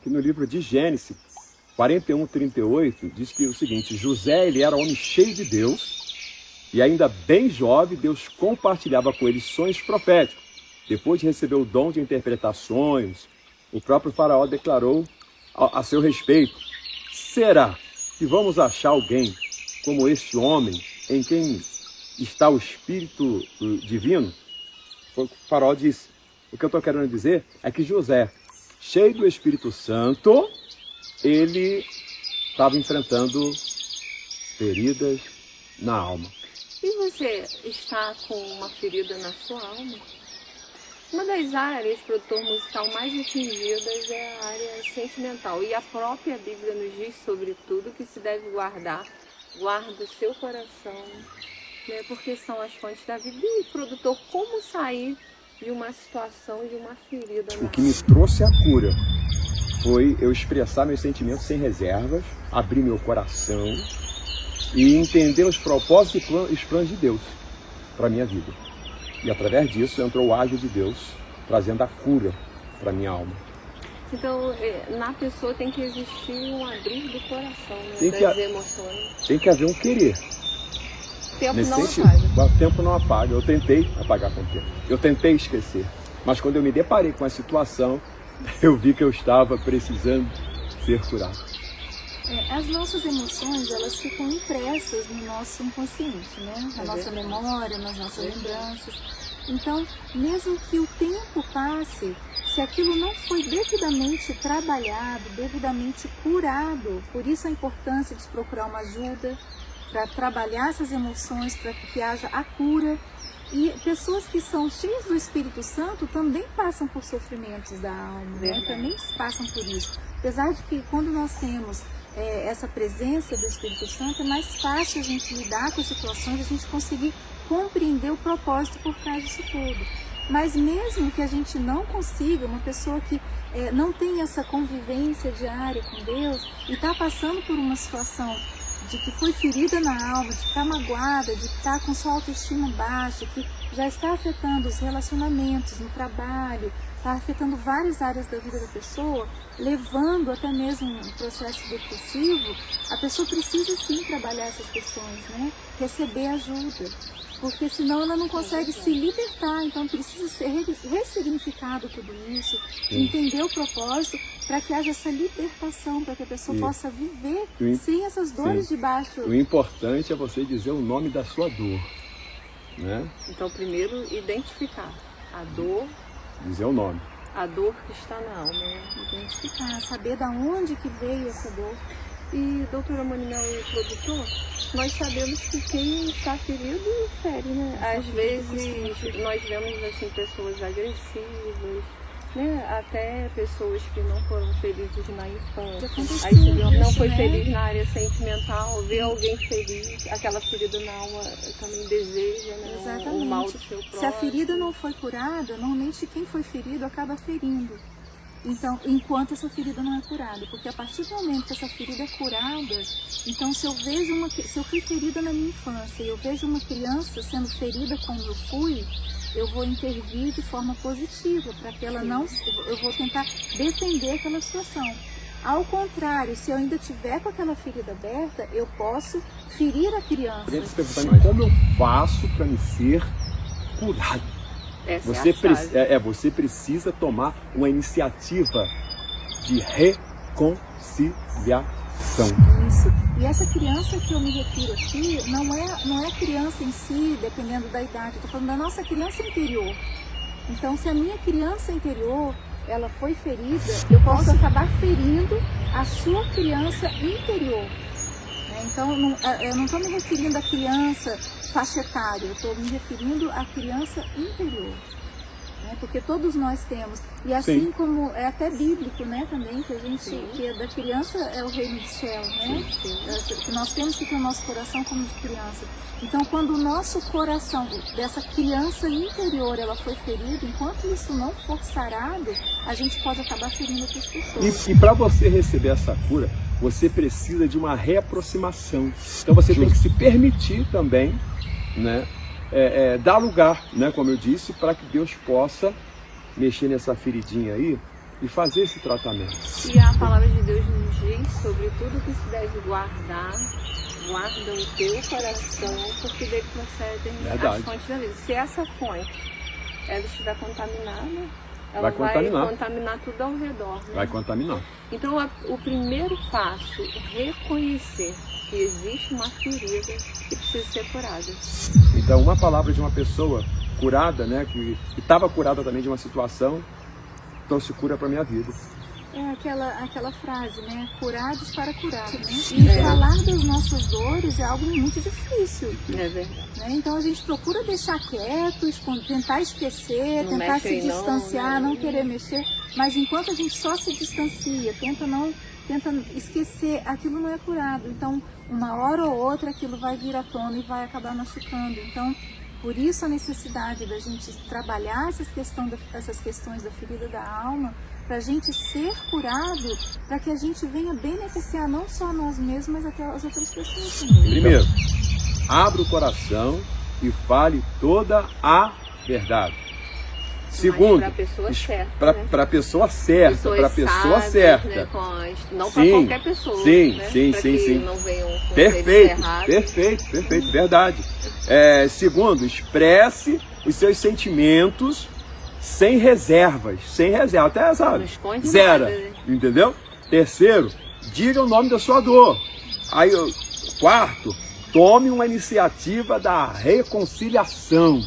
que no livro de Gênesis 41:38 diz que o seguinte: José, ele era homem cheio de Deus e ainda bem jovem, Deus compartilhava com ele sonhos proféticos. Depois de receber o dom de interpretações, o próprio faraó declarou a seu respeito: será que vamos achar alguém como este homem em quem está o Espírito Divino? O faraó disse. O que eu estou querendo dizer é que José, cheio do Espírito Santo, ele estava enfrentando feridas na alma. E você está com uma ferida na sua alma? Uma das áreas, produtor musical, mais atingidas é a área sentimental. E a própria Bíblia nos diz sobre tudo que se deve guardar. Guarda o seu coração, né? Porque são as fontes da vida. E, produtor, como sair de uma situação, de uma ferida? O que me trouxe a cura foi eu expressar meus sentimentos sem reservas, abrir meu coração e entender os propósitos e os planos de Deus para a minha vida. E através disso entrou o ágio de Deus, trazendo a cura para a minha alma. Então, na pessoa tem que existir um abrir do coração, né? Tem das emoções. Tem que haver um querer. O tempo Nesse não sentido, apaga. o tempo não apaga. Eu tentei apagar com o tempo. Eu tentei esquecer. Mas quando eu me deparei com a situação, eu vi que eu estava precisando ser curado. As nossas emoções, elas ficam impressas no nosso inconsciente, né? Na nossa memória, nas nossas lembranças. Então, mesmo que o tempo passe, se aquilo não foi devidamente trabalhado, devidamente curado, por isso a importância de procurar uma ajuda para trabalhar essas emoções, para que haja a cura. E pessoas que são cheias do Espírito Santo também passam por sofrimentos da alma, né? Também passam por isso. Apesar de que quando nós temos essa presença do Espírito Santo, é mais fácil a gente lidar com as situações, a gente conseguir compreender o propósito por trás disso tudo. Mas mesmo que a gente não consiga, uma pessoa que não tem essa convivência diária com Deus e está passando por uma situação de que foi ferida na alma, de que está magoada, de que está com sua autoestima baixa, que já está afetando os relacionamentos no trabalho, está afetando várias áreas da vida da pessoa, levando até mesmo um processo depressivo, a pessoa precisa sim trabalhar essas questões, né? Receber ajuda, porque senão ela não consegue se libertar, então precisa ser ressignificado tudo isso, entender o propósito, para que haja essa libertação, para que a pessoa possa viver sem essas dores de baixo. O importante é você dizer o nome da sua dor, né? Então, primeiro, identificar a dor. Dizer o nome. A dor que está na alma, né? Identificar, saber de onde que veio essa dor. E, doutora Manimel e produtor, nós sabemos que quem está ferido fere, né? Às vezes nós vemos assim, pessoas agressivas, né? Até pessoas que não foram felizes na infância. Aí você não foi feliz na área sentimental, vê alguém feliz, aquela ferida na alma também deseja, né? Exatamente. O mal do seu próximo. Se a ferida não foi curada, normalmente quem foi ferido acaba ferindo. Então, enquanto essa ferida não é curada, porque a partir do momento que essa ferida é curada, então se eu fui ferida na minha infância e eu vejo uma criança sendo ferida como eu fui, eu vou intervir de forma positiva para que ela eu vou tentar defender aquela situação. Ao contrário, se eu ainda tiver com aquela ferida aberta, eu posso ferir a criança. Alguém se perguntando como eu faço para me ser curado. Você precisa tomar uma iniciativa de reconciliação. Isso. E essa criança que eu me refiro aqui não é a criança em si, dependendo da idade. Eu estou falando da nossa criança interior. Então, se a minha criança interior ela foi ferida, eu posso acabar ferindo a sua criança interior. Então, eu não estou me referindo à criança faixa etária, eu estou me referindo à criança interior. Porque todos nós temos. E assim como é até bíblico, né, também, que a gente, que da criança é o reino do céu, né? Que nós temos que ter o nosso coração como de criança. Então, quando o nosso coração dessa criança interior, ela foi ferido, enquanto isso não for sarado, a gente pode acabar ferindo outras pessoas. E para você receber essa cura, você precisa de uma reaproximação. Então você tem que se permitir também, né? Dar lugar, né, como eu disse, para que Deus possa mexer nessa feridinha aí e fazer esse tratamento. E a palavra de Deus nos diz sobre tudo que se deve guardar. Guarda o teu coração, porque dele procedem as fontes da vida. Se essa fonte ela estiver contaminada, ela vai contaminar tudo ao redor. Né? Vai contaminar. Então, o primeiro passo é reconhecer que existe uma ferida que precisa ser curada. Então, uma palavra de uma pessoa curada, né, que estava curada também de uma situação, trouxe cura para minha vida. É aquela frase, né? Curados para curar, né? E falar das nossas dores é algo muito difícil. É verdade. Né? Então a gente procura deixar quieto, tentar esquecer, não tentar se distanciar, não, não querer mexer. Mas enquanto a gente só se distancia, tenta esquecer, aquilo não é curado. Então, uma hora ou outra aquilo vai vir à tona e vai acabar machucando. Então, por isso a necessidade da gente trabalhar essas questões da ferida da alma, para a gente ser curado, para que a gente venha beneficiar não só nós mesmos, mas até as outras pessoas também. Primeiro, abra o coração e fale toda a verdade. Segundo, para a pessoa certa. Para a pessoa certa. Para a pessoa certa. Né, não para qualquer pessoa. Sim, né, sim. Não venham com perfeito, verdade. Segundo, expresse os seus sentimentos sem reservas, até, sabe, não esconde zero, nada, né? Entendeu? Terceiro, diga o nome da sua dor. Aí, quarto, tome uma iniciativa da reconciliação.